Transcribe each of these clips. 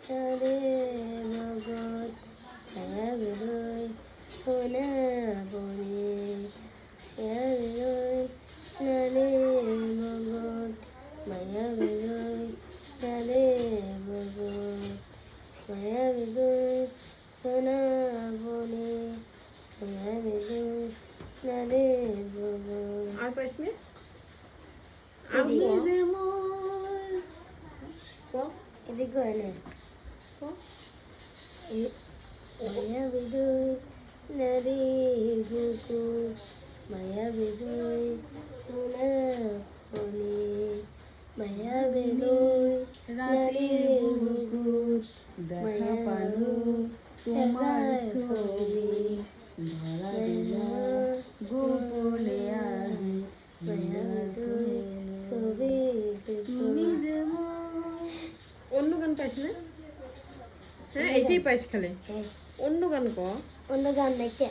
তারে মগত মায়া বেরোয় সোনা বনে মায়া বেরোয় নারে মগত মায়া বেরোয় নারে মগত মায়া বেরোয় সোনা বনে মায়া বেরোয় নারে মগত। আর পাইস না? আমি যেমন এদিকে এনে মায়া বেরোয় নারে বুকুর মায়া বেরোয় সোনা বনে মায়া বেরোয় নারে বুকুর দেখা পালো তোমার ছবি ধরা দিলা গোপনে আহে মায়া বেরোয় ছবি তুমি যেমন। অন্য গান পাইস না? হ্যাঁ এটাই পাইস খালি। অন্য গান ক, অন্য গান নাকি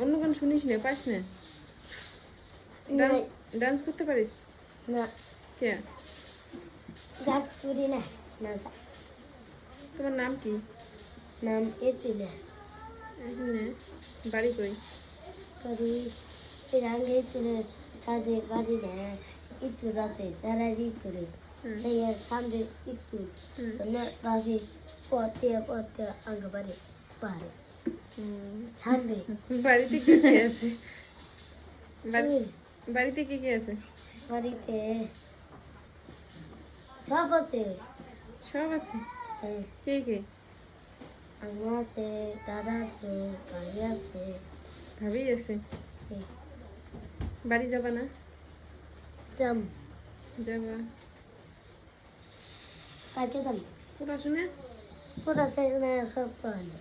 অন্য গান শুনিস না, পাইস না? ডান্স ডান্স করতে পারিস? না কে? গান করি না না তোমার নাম কি? নাম এতিলে এখানে বাড়ি কই? করি রাঙ্গে তুলে সাজে বাড়ি না একটু রাতে তারা ইতুরে তাইয়ার সামনে একটু না বাসি পথে আঙ্গ বাড়ি পারে সামনে বাড়িতে কি কি আছে? বাড়িতে কি কি আছে? বাড়িতে সব আছে সব আছে। কে কে? আম্মা আছে দাদা আছে ভাই আছে ভাবি আছে। বাড়ি যাবা না? দাম যাবা। কাকে দাম পড়াশোনা? পুরা থেকে না সব করে না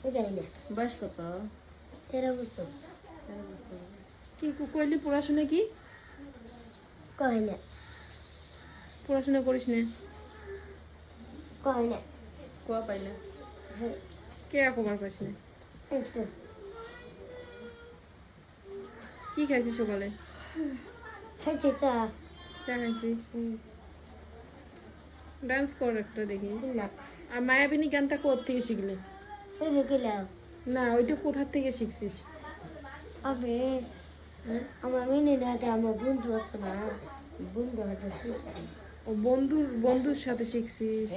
এটাই না বয়স কত? 13 বছর কি কইলি পড়াশোনা কি? কয় না পড়াশোনা করিস না? কয় না কোয়া পাই না। কে একবার পাইস না? একটু কি খাইছিস সকালে? খাইছে চা চা খাইছিস? ডান্স কর একটা দেখি। না আর মায়াবিনী গানটা কোথা থেকে শিখলি? এই যে গেলাম না ওইটা কোথা থেকে শিখছিস? আমি আমার মিনি নাটা আমার বন্ধু আছে না বন্ধু হাতে শিখছি ও বন্ধুর সাথে শিখছিস?